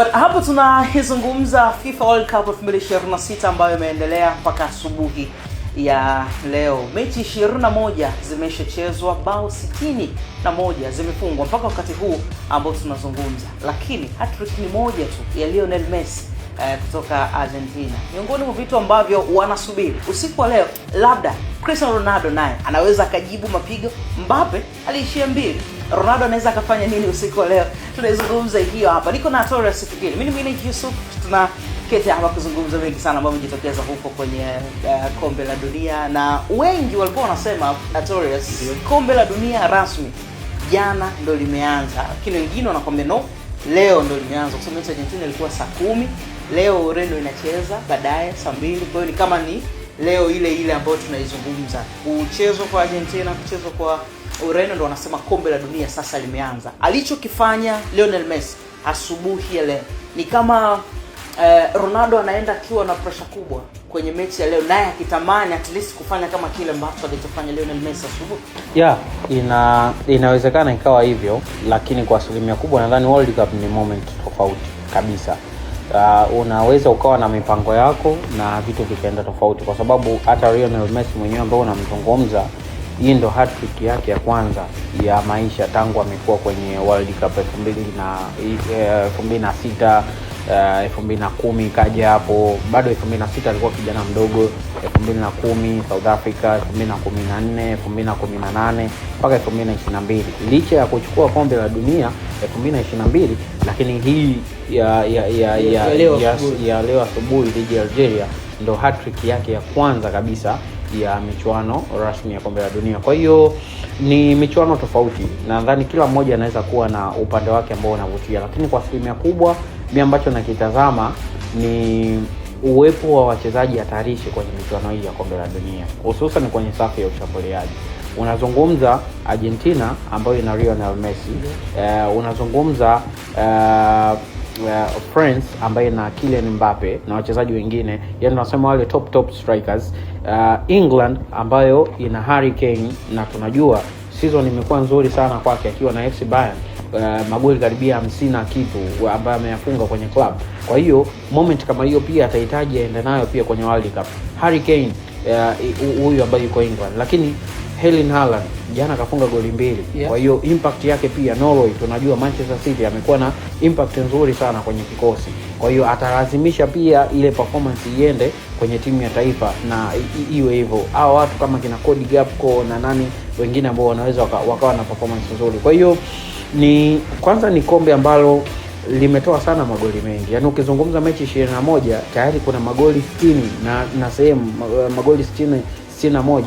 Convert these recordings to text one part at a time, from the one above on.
But hapo tunazungumza FIFA World Cup 2026 ambayo imeendelea mpaka asubuhi ya leo. Mechi 21 zimeshachezwa, bao 61 zimefungwa mpaka wakati huu ambao tunazungumza. Lakini hat-trick ni moja tu ya Lionel Messi kutoka Argentina. Miongoni mwa vitu ambavyo wanasubiri usiku wa leo, labda Cristiano Ronaldo naye anaweza akajibu mapigo. Mbappe aliishia mbili. Ronaldo anaweza akafanya nini usiku wa leo? Tunazungumza hiyo hapa. Niko na Torres Fikiri. Mimi ni Yusuf. Tunaketi hapa kuzungumza mengi sana ambayo yamejitokeza huko kwenye kombe la dunia, na wengi walikuwa wanasema Torres, kombe la dunia rasmi jana ndo limeanza, lakini wengine wanakuambia no, leo ndo limeanza. Kwa sababu Argentina ilikuwa saa 10, leo Ureno inacheza baadaye saa 2. Kwa hiyo ni kama ni leo ile ambayo tunaizungumza. Kuchezwa kwa Argentina, kuchezwa kwa Ureno, ndo wanasema kombe la dunia sasa limeanza. Alichokifanya Lionel Messi asubuhi ya leo ni kama Ronaldo anaenda akiwa na pressure kubwa kwenye mechi ya leo, naye akitamani at least kufanya kama kile ambacho alichofanya Lionel Messi asubuhi. Inawezekana ikawa hivyo, lakini kwa asilimia kubwa nadhani World Cup ni moment tofauti kabisa. Unaweza ukawa na mipango yako na vitu vikaenda tofauti, kwa sababu hata Lionel Messi mwenyewe ambaye unamzungumza, hii ndo hat-trick yake ya kwanza ya maisha tangu amekuwa kwenye World Cup 2006, 2010 kaja hapo, bado 2006 alikuwa kijana mdogo, 2010 South Africa, 2014, 2018 mpaka 2022. Licha ya kuchukua kombe la dunia 2022, lakini hii ya leo asubuhi dhidi ya Algeria ndo hat-trick yake ya kwanza kabisa ya michuano rasmi ya kombe la dunia. Kwa hiyo ni michuano tofauti, nadhani kila mmoja anaweza kuwa na upande wake ambao unavutia, lakini kwa asilimia kubwa mimi ambacho nakitazama ni uwepo wa wachezaji hatarishi kwenye michuano hii ya kombe la dunia, hususan kwenye safu ya ushambuliaji. Unazungumza Argentina ambayo ina Lionel Messi, unazungumza France ambaye na Kylian Mbappe na wachezaji wengine, yani tunasema wale top strikers. England ambayo ina Harry Kane, na tunajua season imekuwa nzuri sana kwake akiwa na FC Bayern, magoli karibia 50 na kitu ambaye ameyafunga kwenye club. Kwa hiyo moment kama hiyo pia atahitaji aende nayo pia kwenye World Cup. Harry Kane huyu ambaye yuko England, lakini Erling Haaland jana kafunga goli 2. Yeah. Kwa hiyo impact yake pia Norway, tunajua Manchester City amekuwa na impact nzuri sana kwenye kikosi. Kwa hiyo atalazimisha pia ile performance iende kwenye timu ya taifa na iwe hivyo. Hao watu kama kina Cody Gakpo na nani wengine ambao wanaweza wakawa na performance nzuri. Kwa hiyo kwanza ni kombe ambalo limetoa sana magoli mengi. Yaani ukizungumza mechi 21 tayari kuna magoli 60 na sehemu magoli 61.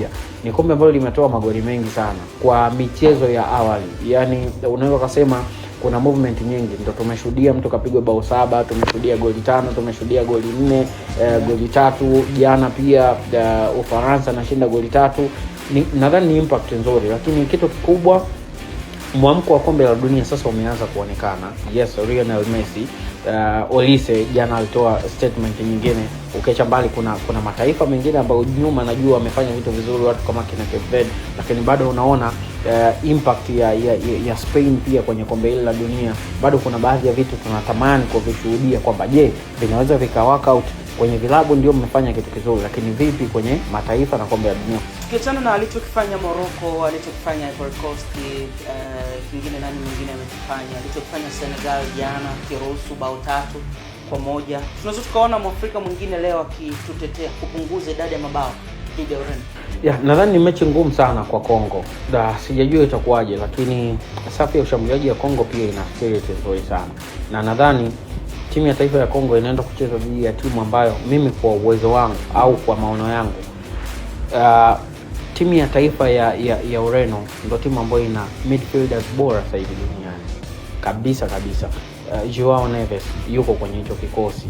Ni kombe ambalo limetoa magoli mengi sana kwa michezo ya awali. Yaani unaweza kusema kuna movement nyingi. Ndio tumeshuhudia mtu kapigwa bao 7, tumeshuhudia goli 5, tumeshuhudia goli 4, goli 3. Jana pia Ufaransa anashinda goli 3. Nadhani ni impact nzuri, lakini kitu kikubwa, mwamko wa kombe la dunia sasa umeanza kuonekana. Yes, Lionel Messi, Olise jana alitoa statement nyingine. Ukiacha mbali kuna mataifa mengine ambayo nyuma najua wamefanya vitu vizuri, watu kama kina Cape Verde, lakini bado unaona impact ya Spain pia kwenye kombe hili la dunia. Bado kuna baadhi ya vitu tunatamani kuvishuhudia kwamba je, vinaweza vika work out. Kwenye vilabu ndio mmefanya kitu kizuri, lakini vipi kwenye mataifa na kombe la dunia? Kiachana na alichokifanya Morocco, alichokifanya Ivory Coast, kingine nani mwingine amekifanya, alichokifanya Senegal jana kiruhusu bao 3-1. Tunaweza tukaona Mwafrika mwingine leo akitutetea kupunguza idadi ya mabao dhidi ya Ureno. Nadhani ni mechi ngumu sana kwa Kongo. Sijajua itakuwaje, lakini safu ya ushambuliaji ya Kongo pia ina spirit nzuri sana. Na nadhani timu ya taifa ya Kongo inaenda kucheza dhidi ya timu ambayo mimi kwa uwezo wangu au kwa maono yangu, timu ya taifa ya Ureno ndio timu ambayo ina midfielders bora sasa hivi duniani. Kabisa. Joao Neves yuko kwenye hicho kikosi.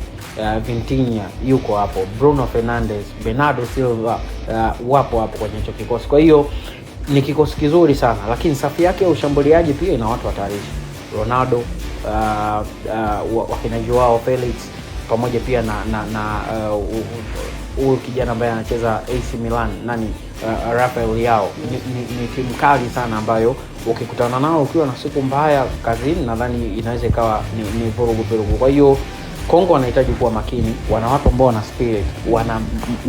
Vitinha yuko hapo. Bruno Fernandes, Bernardo Silva wapo hapo kwenye hicho kikosi. Kwa hiyo ni kikosi kizuri sana, lakini safu yake ya ushambuliaji pia ina watu hatarishi. Ronaldo, wakina Joao Felix, pamoja pia na huyu kijana ambaye anacheza AC Milan Rafael Leao. Ni timu kali sana ambayo ukikutana nao ukiwa na siku mbaya kazini, nadhani inaweza ikawa ni vurugu. Kwa hiyo Kongo wanahitaji kuwa makini, wana watu ambao wana spirit, wana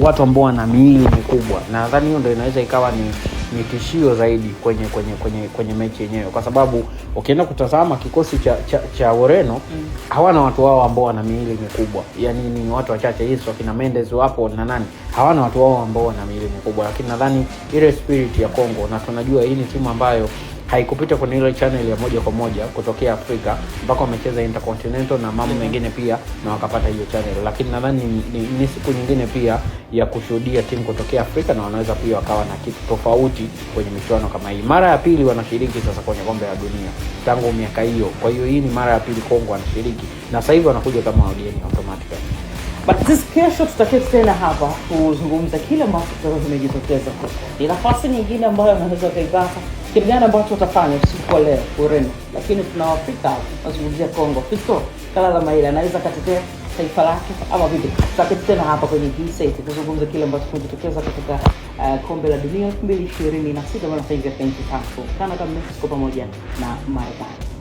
watu ambao wana miili mikubwa, na nadhani hiyo ndio inaweza ikawa ni tishio zaidi kwenye mechi yenyewe, kwa sababu ukienda kutazama kikosi cha Ureno hawana watu wao ambao wana miili mikubwa, yani ni watu wachache. Hizo kina Mendes wapo na nani, hawana watu wao ambao wana miili mikubwa. Lakini nadhani ile spirit ya Kongo, na tunajua hii ni timu ambayo haikupita kwenye ile channel ya moja kwa moja kutokea Afrika mpaka wamecheza Intercontinental na mambo mengine pia na wakapata hiyo channel. Lakini nadhani ni siku nyingine pia ya kushuhudia timu kutokea Afrika na wanaweza pia wakawa na kitu tofauti kwenye michuano kama hii. Mara ya pili wanashiriki sasa kwenye kombe la dunia tangu miaka hiyo. Kwa hiyo hii ni mara ya pili Kongo wanashiriki, na sasa hivi wanakuja kama wageni automatically. But this kesho tutaketi tena hapa kuzungumza kile ambacho kimejitokeza. Ni nafasi nyingine ambayo anaweza kaipata. Kile gani ambacho utafanya usiku wa leo Ureno, lakini tuna Afrika tunazungumzia Kongo. Fisto Kalala Maila anaweza katetea taifa lake ama vipi? Tutaketi tena hapa kwenye G7 kuzungumza kile ambacho kimejitokeza katika kombe la dunia 2026 ambalo linafanyika nchini Canada, Mexico pamoja na Marekani.